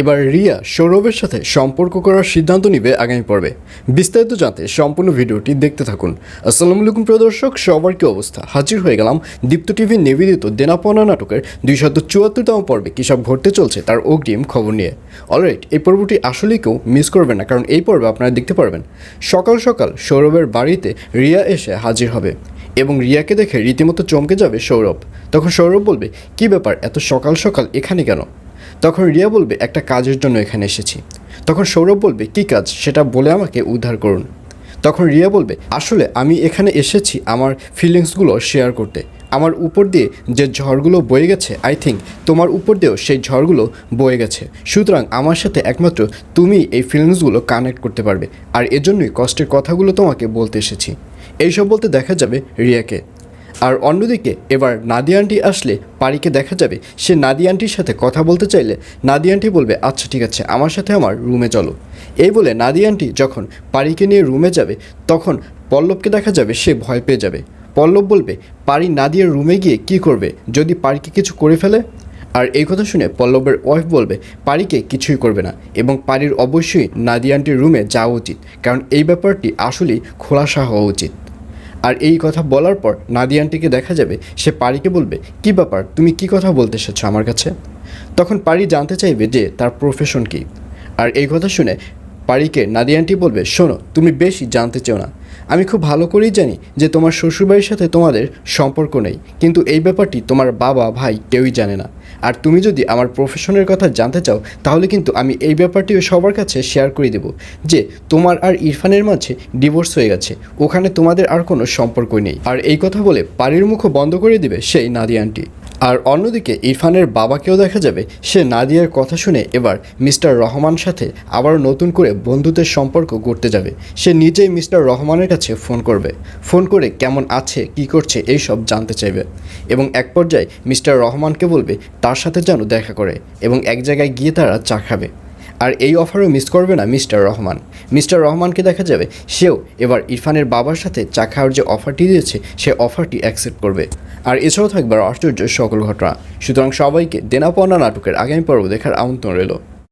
এবার রিয়া সৌরভের সাথে সম্পর্ক করার সিদ্ধান্ত নিবে আগামী পর্বে। বিস্তারিত জানতে সম্পূর্ণ ভিডিওটি দেখতে থাকুন। আসসালামু আলাইকুম প্রিয় দর্শক, সবার কি অবস্থা? হাজির হয়ে গেলাম দীপ্ত টিভি নিবেদিত দেনা পাওনা নাটকের 274তম পর্বে কী সব ঘটতে চলছে তার অগ্রিম খবর নিয়ে। অলরাইট, এই পর্বটি আসলেই কেউ মিস করবেন না, কারণ এই পর্বে আপনারা দেখতে পারবেন সকাল সকাল সৌরভের বাড়িতে রিয়া এসে হাজির হবে এবং রিয়াকে দেখে রীতিমতো চমকে যাবে সৌরভ। তখন সৌরভ বলবে, কী ব্যাপার, এত সকাল সকাল এখানে কেন? তখন রিয়া বলবে, একটা কাজের জন্য এখানে এসেছি। তখন সৌরভ বলবে, কী কাজ সেটা বলে আমাকে উদ্ধার করুন। তখন রিয়া বলবে, আসলে আমি এখানে এসেছি আমার ফিলিংসগুলো শেয়ার করতে। আমার উপর দিয়ে যে ঝড়গুলো বয়ে গেছে, আই থিঙ্ক তোমার উপর দিয়েও সেই ঝড়গুলো বয়ে গেছে। সুতরাং আমার সাথে একমাত্র তুমি এই ফিলিংসগুলো কানেক্ট করতে পারবে, আর এজন্যই কষ্টের কথাগুলো তোমাকে বলতে এসেছি। এইসব বলতে দেখা যাবে রিয়াকে। আর অন্যদিকে এবার নাদিয়া আন্টি আসলে পারিকে দেখা যাবে সে নাদিয়া আন্টির সাথে কথা বলতে চাইলে নাদিয়া আন্টি বলবে, আচ্ছা ঠিক আছে, আমার সাথে আমার রুমে চলো। এই বলে নাদিয়া আন্টি যখন পারিকে নিয়ে রুমে যাবে তখন পল্লবকে দেখা যাবে সে ভয় পেয়ে যাবে। পল্লব বলবে, পারি নাদিয়ার রুমে গিয়ে কী করবে যদি পারিকে কিছু করে ফেলে? আর এই কথা শুনে পল্লবের ওয়াইফ বলবে, পারিকে কিছুই করবে না এবং পারির অবশ্যই নাদিয়া আন্টির রুমে যাওয়া উচিত, কারণ এই ব্যাপারটি আসলেই খোলাসা হওয়া উচিত। আর এই কথা বলার পর নাদিয়া আন্টিকে দেখা যাবে সে পারিকে বলবে, কী ব্যাপার, তুমি কি কথা বলতে এসেছো আমার কাছে? তখন পারি জানতে চাইবে যে তার প্রফেশন কী। আর এই কথা শুনে পারিকে নাদিয়া আন্টি বলবে, শোনো, তুমি বেশি জানতে চাও না। আমি খুব ভালো করেই জানি যে তোমার শ্বশুরবাড়ির সাথে তোমাদের সম্পর্ক নেই, কিন্তু এই ব্যাপারটি তোমার বাবা ভাই কেউই জানে না। আর তুমি যদি আমার প্রফেশনের কথা জানতে চাও তাহলে কিন্তু আমি এই ব্যাপারটিও সবার কাছে শেয়ার করে দেব যে তোমার আর ইরফানের মাঝে ডিভোর্স হয়ে গেছে, ওখানে তোমাদের আর কোনো সম্পর্কই নেই। আর এই কথা বলে পারির মুখও বন্ধ করে দিবে সেই নাদিয়া আন্টি। আর অন্যদিকে ইরফানের বাবাকেও দেখা যাবে সে নাদিয়ার কথা শুনে এবার মিস্টার রহমান সাথে আবার নতুন করে বন্ধুত্বের সম্পর্ক গড়তে যাবে। সে নিজেই মিস্টার রহমানের কাছে ফোন করবে, ফোন করে কেমন আছে কী করছে এই সব জানতে চাইবে এবং এক পর্যায়ে মিস্টার রহমানকে বলবে তার সাথে যেন দেখা করে এবং এক জায়গায় গিয়ে তারা চা খাবে। আর এই অফারও মিস করবে না মিস্টার রহমান। মিস্টার রহমানকে দেখা যাবে সেও এবার ইরফানের বাবার সাথে চা খাওয়ার যে অফারটি দিয়েছে সে অফারটি অ্যাকসেপ্ট করবে। আর এছাড়াও থাকবে আশ্চর্য সকল ঘটনা। সুতরাং সবাইকে দেনা পাওনা নাটকের আগামী পর্ব দেখার আমন্ত্রণ রইল।